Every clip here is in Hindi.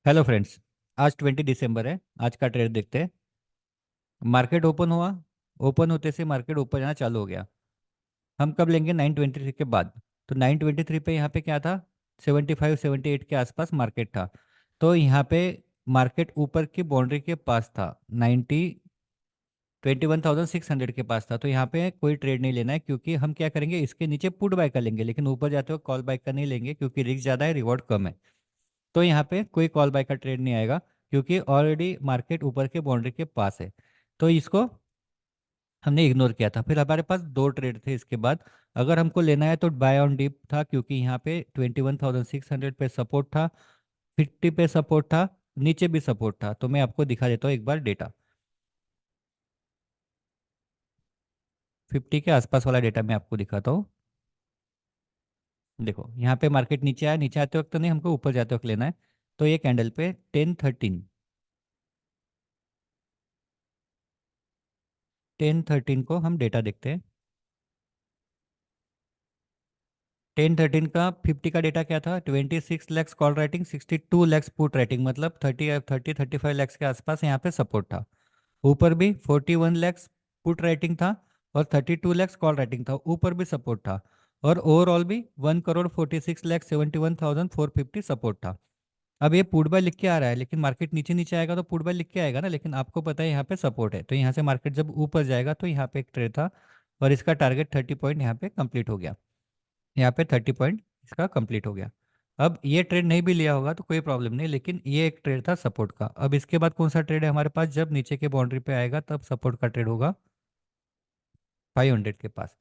Hello friends. आज 20 दिसंबर है। आज का ट्रेड देखते हैं। मार्केट ओपन हुआ। ओपन होते से मार्केट ऊपर जाना चालू हो गया। हम कब लेंगे? 9:23 के बाद। तो 9:23 पे यहाँ पे क्या था? 75-78 के आसपास मार्केट था। तो यहाँ पे मार्केट ऊपर की बाउंड्री के पास था। 21,600 के पास था। तो यहाँ पे कोई ट्रेड नहीं लेना है, क्योंकि हम क्या करेंगे, इसके नीचे पुट बाय कर लेंगे, लेकिन ऊपर जाते हुए कॉल बाय का नहीं लेंगे, क्योंकि रिस्क ज़्यादा है, रिवॉर्ड कम है। तो यहाँ पे कोई कॉल बाय का ट्रेड नहीं आएगा, क्योंकि ऑलरेडी मार्केट ऊपर के बाउंड्री के पास है। तो इसको हमने इग्नोर किया था। फिर हमारे पास दो ट्रेड थे इसके बाद। अगर हमको लेना है तो बाय ऑन डिप था, क्योंकि यहाँ पे 21,600 पे सपोर्ट था, 50 पे सपोर्ट था, नीचे भी सपोर्ट था। तो मैं आपको दिखा देता हूँ एक बार डेटा। 50 के आसपास वाला डेटा मैं आपको दिखाता हूँ। देखो, यहाँ पे मार्केट नीचे आया, नीचे आते वक्त तो नहीं, हमको ऊपर जाते वक्त लेना है। तो ये कैंडल पे 10-13 को हम डेटा देखते हैं। 10-13 का 50 का डेटा क्या था? 26 lakhs call writing, 62 lakhs put writing, मतलब 35 लैक्स के आसपास यहाँ पे सपोर्ट था। ऊपर भी 41 लैक्स पुट राइटिंग था, और 32 लैक्स कॉल राइटिंग था, ऊपर भी सपोर्ट था। और ओवरऑल भी 1,46,71,450 सपोर्ट था। अब ये पुट बाय लिख के आ रहा है, लेकिन मार्केट नीचे नीचे आएगा तो पुट बाय लिख के आएगा ना, लेकिन आपको पता है यहाँ पे सपोर्ट है। तो यहाँ से मार्केट जब ऊपर जाएगा तो यहाँ पे एक ट्रेड था, और इसका टारगेट 30 पॉइंट यहाँ पे कंप्लीट हो गया। यहाँ पे 30 पॉइंट इसका कंप्लीट हो गया। अब ये ट्रेड नहीं भी लिया होगा तो कोई प्रॉब्लम नहीं, लेकिन ये एक ट्रेड था सपोर्ट का। अब इसके बाद कौन सा ट्रेड है हमारे पास? जब नीचे के बाउंड्री पे आएगा तब सपोर्ट का ट्रेड होगा 500 के पास।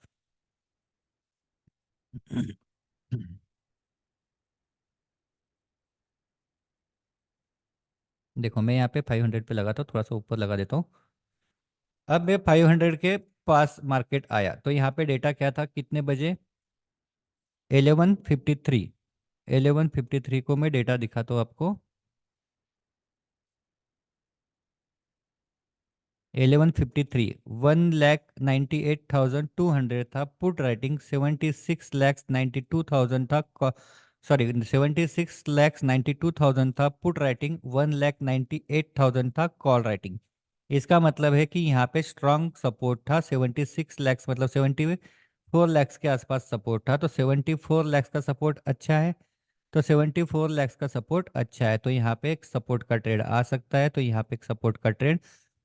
देखो, मैं यहाँ पे 500 पे लगाता हूँ, थोड़ा सा ऊपर लगा देता हूँ। अब मैं 500 के पास मार्केट आया, तो यहाँ पे डेटा क्या था, कितने बजे? 11:53। 11:53 को मैं डेटा दिखाता हूँ आपको। 11:53, 1,98,200 था पुट राइटिंग, 76,92,000 था। सॉरी, 76,92,000 था पुट राइटिंग, 1,98,000 था कॉल राइटिंग। इसका मतलब है कि यहाँ पे स्ट्रांग सपोर्ट था 76 लैक्स, मतलब 74 लैक्स के आसपास सपोर्ट था। तो 74 लैक्स का सपोर्ट अच्छा है। तो 74 लैक्स का सपोर्ट अच्छा है, तो यहाँ पे एक सपोर्ट का ट्रेड आ सकता है। तो यहाँ पे एक सपोर्ट का ट्रेड,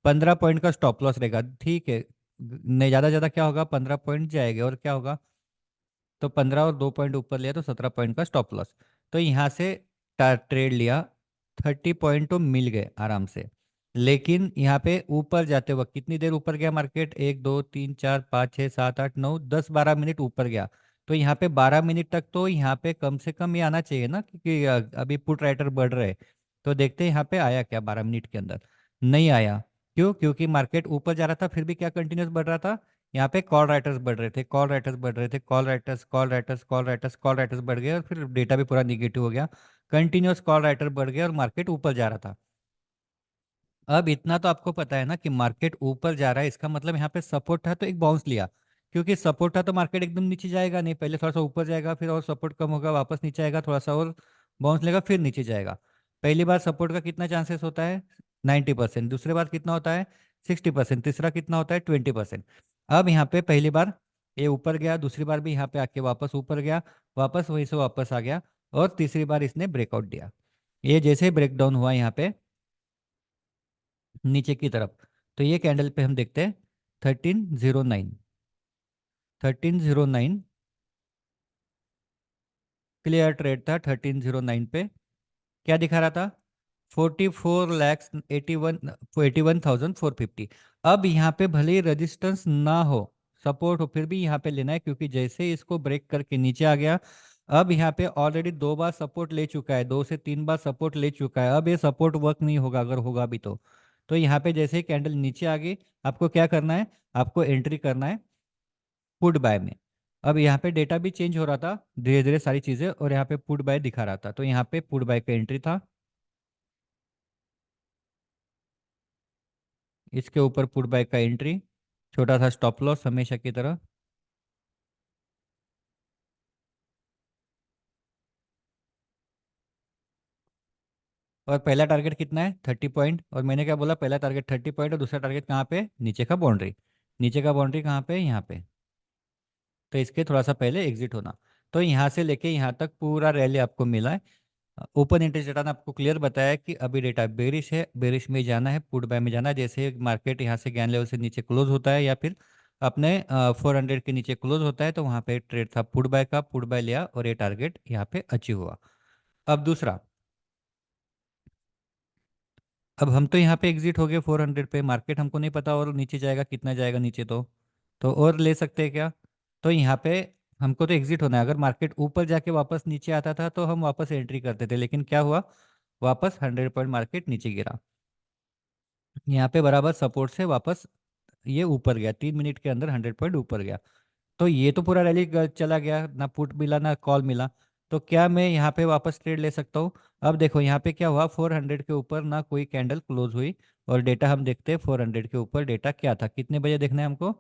15 पॉइंट का स्टॉप लॉस रहेगा, ठीक है। नहीं, ज़्यादा ज़्यादा क्या होगा, 15 पॉइंट जाएंगे, और क्या होगा? तो 15 और 2 पॉइंट ऊपर लिया तो 17 पॉइंट का स्टॉप लॉस। तो यहाँ से ट्रेड लिया, 30 पॉइंट तो मिल गए आराम से। लेकिन यहाँ पे ऊपर जाते वक्त कितनी देर ऊपर गया मार्केट? 1, 2, 3, 4, 5, 6, 7, 8, 9, 10, 12 मिनट ऊपर गया। तो यहाँ पे 12 मिनट तक तो यहाँ पे कम से कम ये आना चाहिए ना, क्योंकि अभी पुट राइटर बढ़ रहे हैं। तो देखते हैं यहाँ पे आया क्या 12 मिनट के अंदर। नहीं आया। क्यों? क्योंकि मार्केट ऊपर जा रहा था, फिर भी क्या कंटिन्यूस बढ़ रहा था। यहाँ पे कॉल राइटर्स बढ़ रहे थे, कॉल राइटर्स बढ़ रहे थे, call writers, call writers, call writers, call writers बढ़ गए, और फिर डेटा भी पूरा निगेटिव हो गया। कंटिन्यूस कॉल राइटर बढ़ गया और मार्केट ऊपर जा रहा था। अब इतना तो आपको पता है ना कि मार्केट ऊपर जा रहा है, इसका मतलब यहाँ पे सपोर्ट था तो एक बाउंस लिया। क्योंकि सपोर्ट था तो मार्केट एकदम नीचे जाएगा नहीं, पहले थोड़ा सा ऊपर जाएगा, फिर और सपोर्ट कम होगा, वापस नीचे आएगा, थोड़ा सा और बाउंस लेगा, फिर नीचे जाएगा। पहली बार सपोर्ट का कितना चांसेस होता है? 90%। दूसरी बार कितना होता है? 60%। तीसरा कितना होता है? 20%। अब यहाँ पे पहली बार ये ऊपर गया, दूसरी बार भी यहाँ पे आके वापस ऊपर गया, वापस वहीं से वापस आ गया, और तीसरी बार इसने ब्रेकआउट दिया। ये जैसे ब्रेक डाउन हुआ यहाँ पे नीचे की तरफ, तो ये कैंडल पे हम देखते हैं 1309। 1309 क्लियर ट्रेड था। 1309 पे क्या दिखा रहा था? 44,81,450। अब यहाँ पे भले ही रेजिस्टेंस ना हो, सपोर्ट हो, फिर भी यहाँ पे लेना है, क्योंकि जैसे ही इसको ब्रेक करके नीचे आ गया, अब यहाँ पे ऑलरेडी 2 बार सपोर्ट ले चुका है, 2 से 3 बार सपोर्ट ले चुका है। अब ये सपोर्ट वर्क नहीं होगा, अगर होगा भी तो यहाँ पे जैसे ही कैंडल नीचे आ गई, आपको क्या करना है? आपको एंट्री करना है पुट बाय में। अब यहाँ पे डेटा भी चेंज हो रहा था धीरे धीरे सारी चीज़ें, और यहाँ पे पुट बाय दिखा रहा था, तो यहाँ पे पुट बाय का एंट्री था। इसके ऊपर पुट बाय का एंट्री, छोटा सा स्टॉप लॉस हमेशा की तरह। और पहला टारगेट कितना है 30 पॉइंट, और मैंने क्या बोला, पहला टारगेट 30 पॉइंट और दूसरा टारगेट कहाँ पे, नीचे का बाउंड्री। नीचे का बाउंड्री कहाँ पे, यहाँ पे। तो इसके थोड़ा सा पहले एग्जिट होना। तो यहाँ से लेके यहाँ तक पूरा रैली आपको मिला है। ओपन इंटरेस्ट डेटा ने आपको क्लियर बताया कि अभी डेटा बेरिश है, बेरिश में जाना है, पुट बाय में जाना है। जैसे मार्केट यहाँ से ज्ञान लेवल से नीचे क्लोज होता है या फिर अपने 400 के नीचे क्लोज होता है, तो वहाँ पे ट्रेड था पुट बाय का, पुट बाय लिया और ये टारगेट यहाँ पे अचीव हुआ। अब दूसरा, अब हम तो यहाँ पे एग्जिट हो गए 400 पे, मार्केट हमको नहीं पता और नीचे जाएगा कितना जाएगा नीचे, तो और ले सकते हैं क्या। तो यहाँ पे हमको तो एग्जिट होना है। अगर मार्केट ऊपर जाके वापस नीचे आता था तो हम वापस एंट्री करते थे, लेकिन क्या हुआ, वापस 100 पॉइंट मार्केट नीचे गिरा। यहाँ पे बराबर सपोर्ट से वापस ये ऊपर गया, 3 मिनट के अंदर 100 पॉइंट ऊपर गया। तो ये तो पूरा रैली चला गया, ना पुट मिला ना कॉल मिला। तो क्या मैं यहाँ पे वापस ट्रेड ले सकता हूँ। अब देखो यहाँ पे क्या हुआ, 400 के ऊपर ना कोई कैंडल क्लोज हुई, और डेटा हम देखते हैं 400 के ऊपर डेटा क्या था, कितने बजे देखना है हमको,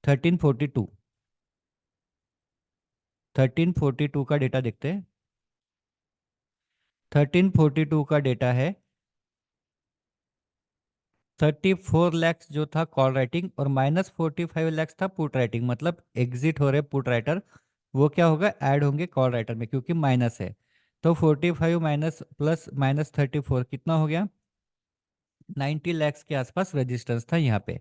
1342। 1342 का डेटा देखते हैं। 1342 का डेटा है 34 लैक्स जो था कॉल राइटिंग, और -45 लैक्स था पुट राइटिंग। मतलब एग्जिट हो रहे पुट राइटर, वो क्या होगा, ऐड होंगे कॉल राइटर में, क्योंकि माइनस है। तो 45 माइनस प्लस -34 कितना हो गया, 90 लैक्स के आसपास रेजिस्टेंस था यहाँ पे।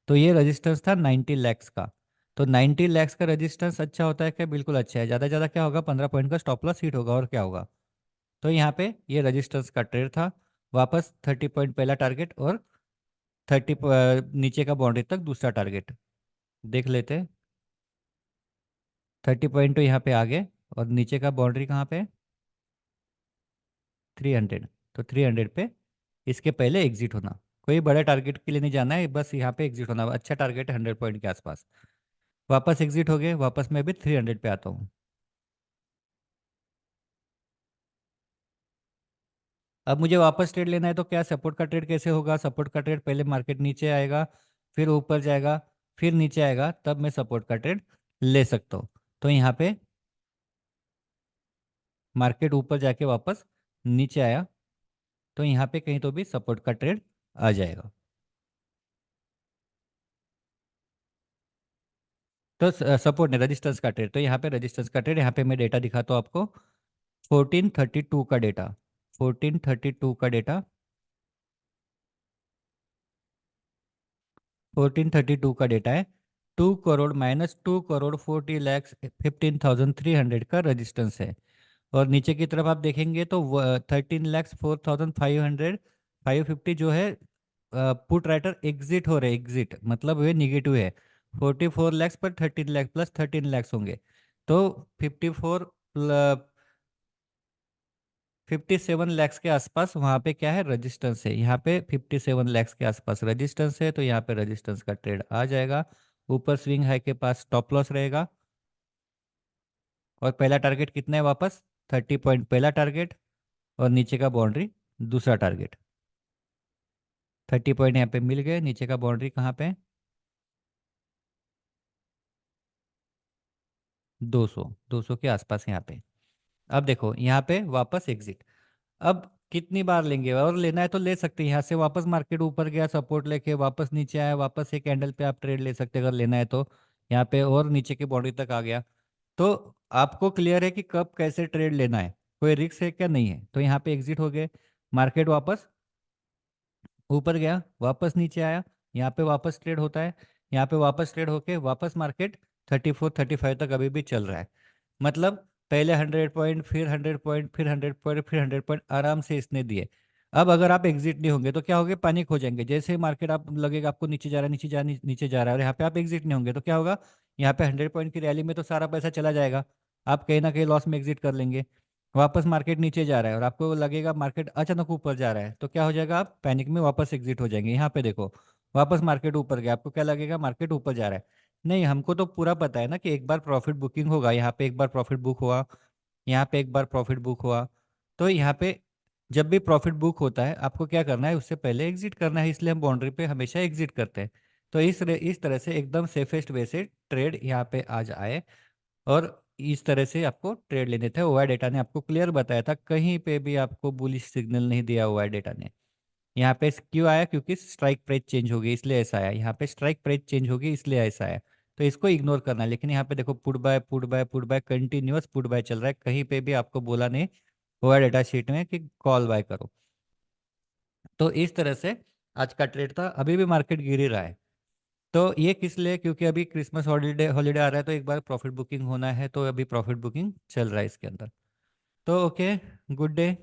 तो ये रेजिस्टेंस था 90 लैक्स का। तो 90 लैक्स का रेजिस्टेंस अच्छा होता है क्या, बिल्कुल अच्छा है। ज़्यादा से ज़्यादा क्या होगा, 15 पॉइंट का स्टॉप लॉस हिट होगा, और क्या होगा। तो यहाँ पे ये रेजिस्टेंस का ट्रेड था। वापस 30 पॉइंट पहला टारगेट, और 30 नीचे का बाउंड्री तक दूसरा टारगेट देख लेते हैं। 30 पॉइंट तो यहाँ पे आ गए, और नीचे का बाउंड्री कहाँ पे, 300। तो 300 पे इसके पहले एग्जिट होना। कोई बड़े टारगेट के लिए नहीं जाना है, बस यहाँ पे एग्जिट होना। अच्छा टारगेट है 100 पॉइंट के आसपास। वापस एग्जिट हो गए, वापस मैं भी 300 पे आता हूँ। अब मुझे वापस ट्रेड लेना है, तो क्या सपोर्ट का ट्रेड कैसे होगा, सपोर्ट का ट्रेड पहले मार्केट नीचे आएगा, फिर ऊपर जाएगा, फिर नीचे आएगा, तब मैं सपोर्ट का ट्रेड ले सकता हूँ। तो यहाँ पे मार्केट ऊपर जाके वापस नीचे आया, तो यहाँ पे कहीं तो भी सपोर्ट का ट्रेड आ जाएगा। तो सपोर्ट नहीं, रजिस्टेंस का ट्रेड, तो यहाँ पे रजिस्टेंस का ट्रेड, यहाँ पे मैं डेटा दिखाता हूँ आपको। 1432 का डेटा, 1432 का डेटा, 1432 का डेटा है। 2 करोड़ -2 करोड़ 40 लैक्स 15,300 का रजिस्टेंस है। और नीचे की तरफ आप देखेंगे तो 13 लैक्स 4,500 550 जो है पुट राइटर एग्जिट हो रहे, एग्जिट मतलब वे निगेटिव है। 44 लैक्स पर 13 लैक्स प्लस 13 लैक्स होंगे, तो 57 लैक्स के आसपास वहाँ पे क्या है, रजिस्टेंस है। यहाँ पे 57 लैक्स के आसपास रजिस्टेंस है, तो यहाँ पे रजिस्टेंस का ट्रेड आ जाएगा। ऊपर स्विंग हाई के पास स्टॉप लॉस रहेगा। और पहला टारगेट कितना है, वापस 30 पॉइंट पहला टारगेट, और नीचे का बाउंड्री दूसरा टारगेट। 30 पॉइंट यहाँ पे मिल गए, नीचे का बाउंड्री कहाँ पे, 200 के आसपास यहाँ पे। अब देखो यहाँ पे वापस एग्जिट। अब कितनी बार लेंगे, और लेना है तो ले सकते हैं। यहाँ से वापस मार्केट ऊपर गया सपोर्ट लेके, वापस नीचे आया, वापस एक कैंडल पे आप ट्रेड ले सकते हैं अगर लेना है तो। यहाँ पे और नीचे की बाउंड्री तक आ गया। तो आपको क्लियर है कि कब कैसे ट्रेड लेना है, कोई रिस्क है क्या, नहीं है। तो यहाँ पे एग्जिट हो गए, मार्केट वापस ऊपर गया, वापस नीचे आया, यहाँ पे वापस ट्रेड होता है। यहाँ पे वापस ट्रेड होके वापस मार्केट 34 35 तक अभी भी चल रहा है। मतलब पहले 100 पॉइंट, फिर 100 पॉइंट, फिर 100 पॉइंट, फिर 100 पॉइंट आराम से इसने दिए। अब अगर आप एग्जिट नहीं होंगे तो क्या होगे, पैनिक हो जाएंगे। जैसे मार्केट आप लगेगा आपको नीचे जा रहा है, नीचे जा रहा है, और यहाँ पे आप एग्जिट नहीं होंगे तो क्या होगा, यहाँ पे 100 पॉइंट की रैली में तो सारा पैसा चला जाएगा। आप कहीं ना कहीं लॉस में एग्जिट कर लेंगे। वापस मार्केट नीचे जा रहा है और आपको लगेगा मार्केट अचानक ऊपर जा रहा है, तो क्या हो जाएगा, आप पैनिक में वापस एग्जिट हो जाएंगे। यहाँ पे देखो वापस मार्केट ऊपर गया, आपको क्या लगेगा, मार्केट ऊपर जा रहा है। नहीं, हमको तो पूरा पता है ना कि एक बार प्रॉफिट बुकिंग होगा। यहाँ पे एक बार प्रॉफिट बुक हुआ, यहाँ पे एक बार प्रॉफिट बुक हुआ। तो यहाँ पे जब भी प्रॉफिट बुक होता है आपको क्या करना है, उससे पहले एग्जिट करना है। इसलिए हम बाउंड्री पे हमेशा एग्जिट करते हैं। तो इस तरह से एकदम सेफेस्ट वे से ट्रेड यहाँ पे आज आए। और इस तरह से आपको ट्रेड लेने थे। ओआई डेटा ने आपको क्लियर बताया था, कहीं पे भी आपको बुलिश सिग्नल नहीं दिया ओआई डेटा ने। यहाँ पे क्यों आया, क्योंकि स्ट्राइक प्राइस चेंज हो गई इसलिए ऐसा आया। यहाँ पे स्ट्राइक प्राइस चेंज हो गई इसलिए ऐसा आया। तो इसको इग्नोर करना है। लेकिन यहाँ पे देखो put buy put buy put buy, continuous put buy चल रहा है, कहीं पे भी आपको बोला नहीं ओआई डेटा शीट में कि कॉल बाय करो। तो इस तरह से आज का ट्रेड था। अभी भी मार्केट गिर ही रहा है। तो ये किस लिए, क्योंकि अभी क्रिसमस हॉलीडे हॉलीडे आ रहा है, तो एक बार प्रॉफिट बुकिंग होना है, तो अभी प्रॉफिट बुकिंग चल रहा है इसके अंदर। तो ओके, गुड डे।